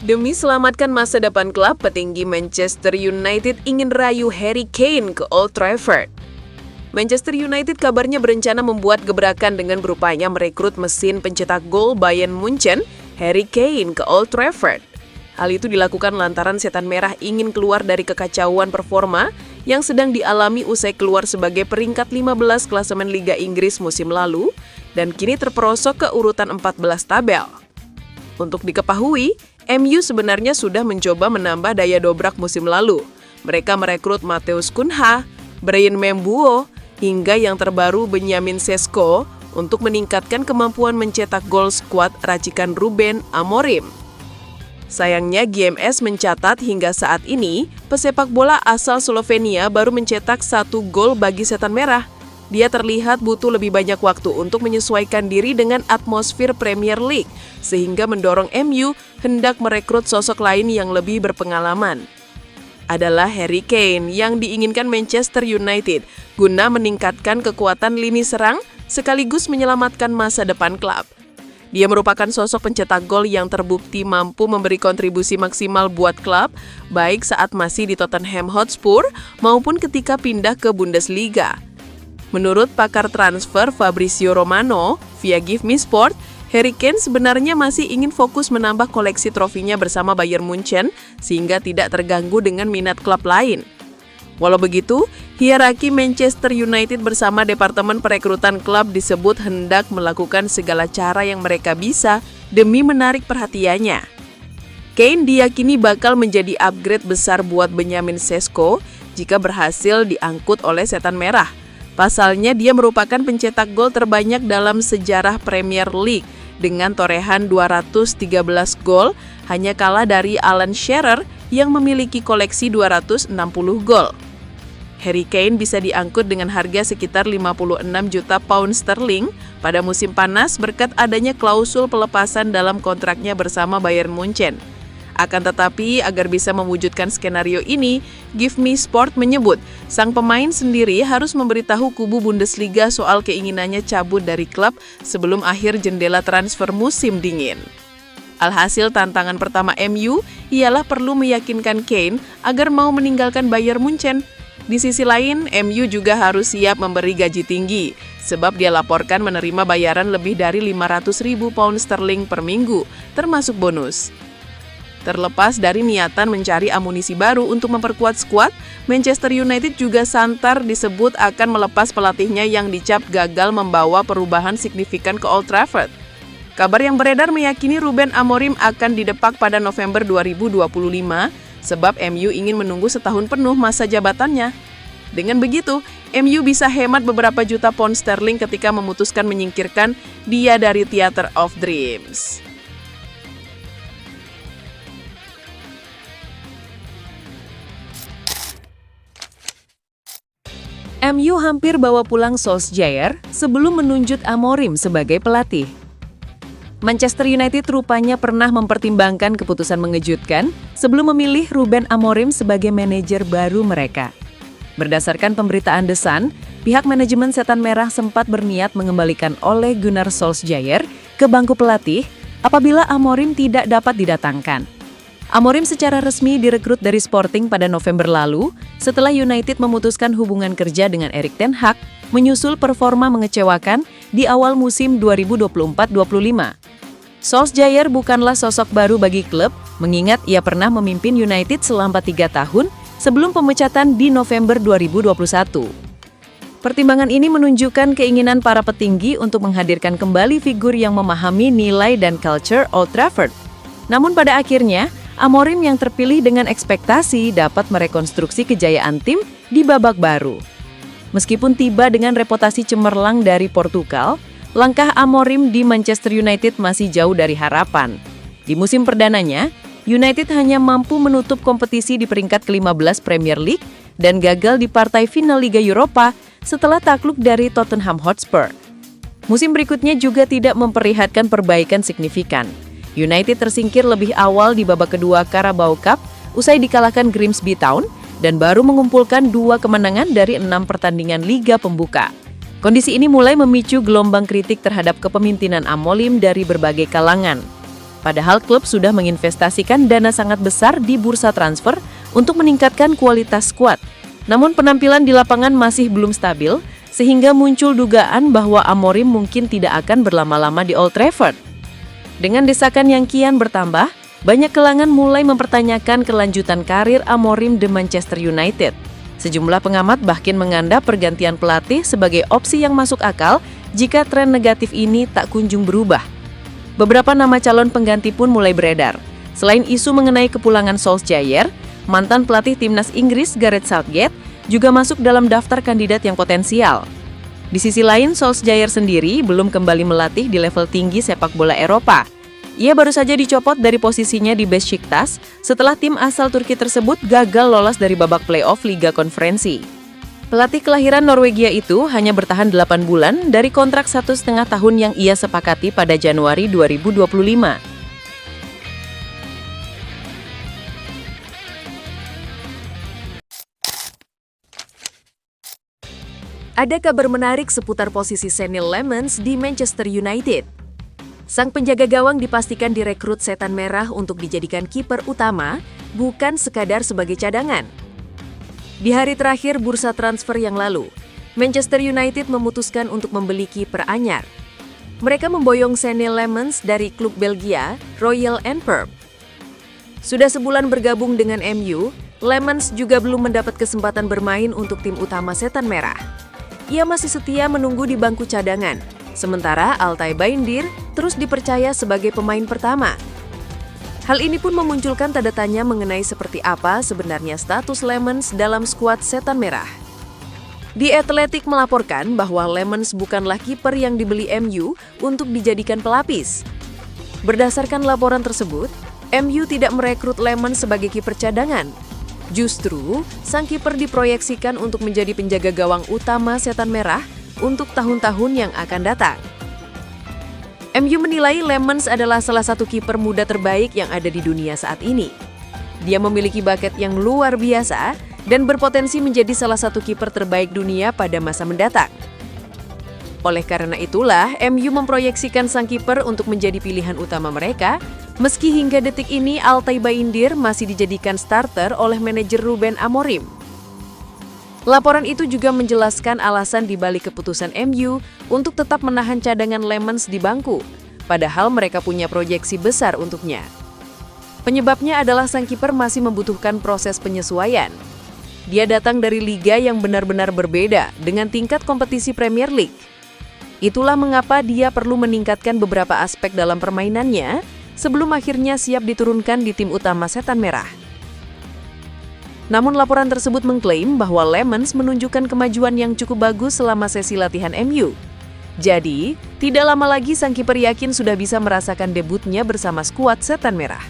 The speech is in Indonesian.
Demi selamatkan masa depan klub, petinggi Manchester United ingin rayu Harry Kane ke Old Trafford. Manchester United kabarnya berencana membuat gebrakan dengan berupaya merekrut mesin pencetak gol Bayern Munchen, Harry Kane, ke Old Trafford. Hal itu dilakukan lantaran Setan Merah ingin keluar dari kekacauan performa yang sedang dialami usai keluar sebagai peringkat 15 klasemen Liga Inggris musim lalu dan kini terperosok ke urutan 14 tabel. Untuk diketahui, MU sebenarnya sudah mencoba menambah daya dobrak musim lalu. Mereka merekrut Matheus Cunha, Bryan Mbeumo, hingga yang terbaru Benjamin Sesko untuk meningkatkan kemampuan mencetak gol skuad racikan Ruben Amorim. Sayangnya GMS mencatat hingga saat ini, pesepak bola asal Slovenia baru mencetak 1 gol bagi Setan Merah. Dia terlihat butuh lebih banyak waktu untuk menyesuaikan diri dengan atmosfer Premier League, sehingga mendorong MU hendak merekrut sosok lain yang lebih berpengalaman. Adalah Harry Kane yang diinginkan Manchester United guna meningkatkan kekuatan lini serang sekaligus menyelamatkan masa depan klub. Dia merupakan sosok pencetak gol yang terbukti mampu memberi kontribusi maksimal buat klub, baik saat masih di Tottenham Hotspur maupun ketika pindah ke Bundesliga. Menurut pakar transfer Fabrizio Romano via Give Me Sport, Harry Kane sebenarnya masih ingin fokus menambah koleksi trofinya bersama Bayern Munchen sehingga tidak terganggu dengan minat klub lain. Walau begitu, hierarki Manchester United bersama Departemen Perekrutan klub disebut hendak melakukan segala cara yang mereka bisa demi menarik perhatiannya. Kane diyakini bakal menjadi upgrade besar buat Benjamin Sesko jika berhasil diangkut oleh Setan Merah. Pasalnya dia merupakan pencetak gol terbanyak dalam sejarah Premier League dengan torehan 213 gol, hanya kalah dari Alan Shearer yang memiliki koleksi 260 gol. Harry Kane bisa diangkut dengan harga sekitar 56 juta pound sterling pada musim panas berkat adanya klausul pelepasan dalam kontraknya bersama Bayern Munchen. Akan tetapi, agar bisa mewujudkan skenario ini, Give Me Sport menyebut sang pemain sendiri harus memberitahu kubu Bundesliga soal keinginannya cabut dari klub sebelum akhir jendela transfer musim dingin. Alhasil tantangan pertama MU ialah perlu meyakinkan Kane agar mau meninggalkan Bayern Munchen. Di sisi lain, MU juga harus siap memberi gaji tinggi, sebab dia laporkan menerima bayaran lebih dari 500.000 pound sterling per minggu, termasuk bonus. Terlepas dari niatan mencari amunisi baru untuk memperkuat skuad, Manchester United juga santar disebut akan melepas pelatihnya yang dicap gagal membawa perubahan signifikan ke Old Trafford. Kabar yang beredar meyakini Ruben Amorim akan didepak pada November 2025, sebab MU ingin menunggu setahun penuh masa jabatannya. Dengan begitu, MU bisa hemat beberapa juta pound sterling ketika memutuskan menyingkirkan dia dari Theatre of Dreams. MU hampir bawa pulang Solskjaer sebelum menunjuk Amorim sebagai pelatih. Manchester United rupanya pernah mempertimbangkan keputusan mengejutkan sebelum memilih Ruben Amorim sebagai manajer baru mereka. Berdasarkan pemberitaan The Sun, pihak manajemen Setan Merah sempat berniat mengembalikan Ole Gunnar Solskjaer ke bangku pelatih apabila Amorim tidak dapat didatangkan. Amorim secara resmi direkrut dari Sporting pada November lalu setelah United memutuskan hubungan kerja dengan Erik ten Hag menyusul performa mengecewakan di awal musim 2024-25. Solskjaer bukanlah sosok baru bagi klub, mengingat ia pernah memimpin United selama 3 tahun sebelum pemecatan di November 2021. Pertimbangan ini menunjukkan keinginan para petinggi untuk menghadirkan kembali figur yang memahami nilai dan culture Old Trafford. Namun pada akhirnya, Amorim yang terpilih dengan ekspektasi dapat merekonstruksi kejayaan tim di babak baru. Meskipun tiba dengan reputasi cemerlang dari Portugal, langkah Amorim di Manchester United masih jauh dari harapan. Di musim perdananya, United hanya mampu menutup kompetisi di peringkat ke-15 Premier League dan gagal di partai final Liga Eropa setelah takluk dari Tottenham Hotspur. Musim berikutnya juga tidak memperlihatkan perbaikan signifikan. United tersingkir lebih awal di babak kedua Carabao Cup usai dikalahkan Grimsby Town dan baru mengumpulkan 2 kemenangan dari 6 pertandingan Liga Pembuka. Kondisi ini mulai memicu gelombang kritik terhadap kepemimpinan Amorim dari berbagai kalangan. Padahal klub sudah menginvestasikan dana sangat besar di bursa transfer untuk meningkatkan kualitas skuad. Namun penampilan di lapangan masih belum stabil, sehingga muncul dugaan bahwa Amorim mungkin tidak akan berlama-lama di Old Trafford. Dengan desakan yang kian bertambah, banyak kalangan mulai mempertanyakan kelanjutan karir Amorim di Manchester United. Sejumlah pengamat bahkan menganggap pergantian pelatih sebagai opsi yang masuk akal jika tren negatif ini tak kunjung berubah. Beberapa nama calon pengganti pun mulai beredar. Selain isu mengenai kepulangan Solskjaer, mantan pelatih timnas Inggris Gareth Southgate juga masuk dalam daftar kandidat yang potensial. Di sisi lain, Solskjaer sendiri belum kembali melatih di level tinggi sepak bola Eropa. Ia baru saja dicopot dari posisinya di Beşiktaş setelah tim asal Turki tersebut gagal lolos dari babak playoff Liga Konferensi. Pelatih kelahiran Norwegia itu hanya bertahan 8 bulan dari kontrak 1,5 tahun yang ia sepakati pada Januari 2025. Ada kabar menarik seputar posisi Senil Lemans di Manchester United. Sang penjaga gawang dipastikan direkrut Setan Merah untuk dijadikan kiper utama, bukan sekadar sebagai cadangan. Di hari terakhir bursa transfer yang lalu, Manchester United memutuskan untuk membeli kiper anyar. Mereka memboyong Senil Lemans dari klub Belgia, Royal Antwerp. Sudah sebulan bergabung dengan MU, Lemans juga belum mendapat kesempatan bermain untuk tim utama Setan Merah. Ia masih setia menunggu di bangku cadangan. Sementara Altay Bayındır terus dipercaya sebagai pemain pertama. Hal ini pun memunculkan tanda tanya mengenai seperti apa sebenarnya status Lemans dalam skuad Setan Merah. The Athletic melaporkan bahwa Lemans bukanlah kiper yang dibeli MU untuk dijadikan pelapis. Berdasarkan laporan tersebut, MU tidak merekrut Lemans sebagai kiper cadangan. Justru, sang kiper diproyeksikan untuk menjadi penjaga gawang utama Setan Merah untuk tahun-tahun yang akan datang. MU menilai Lemans adalah salah satu kiper muda terbaik yang ada di dunia saat ini. Dia memiliki bakat yang luar biasa dan berpotensi menjadi salah satu kiper terbaik dunia pada masa mendatang. Oleh karena itulah, MU memproyeksikan sang kiper untuk menjadi pilihan utama mereka, meski hingga detik ini Altay Bayındır masih dijadikan starter oleh manajer Ruben Amorim. Laporan itu juga menjelaskan alasan dibalik keputusan MU untuk tetap menahan cadangan Lemans di bangku, padahal mereka punya proyeksi besar untuknya. Penyebabnya adalah sang kiper masih membutuhkan proses penyesuaian. Dia datang dari liga yang benar-benar berbeda dengan tingkat kompetisi Premier League. Itulah mengapa dia perlu meningkatkan beberapa aspek dalam permainannya sebelum akhirnya siap diturunkan di tim utama Setan Merah. Namun laporan tersebut mengklaim bahwa Lemans menunjukkan kemajuan yang cukup bagus selama sesi latihan MU. Jadi, tidak lama lagi sang kiper yakin sudah bisa merasakan debutnya bersama skuad Setan Merah.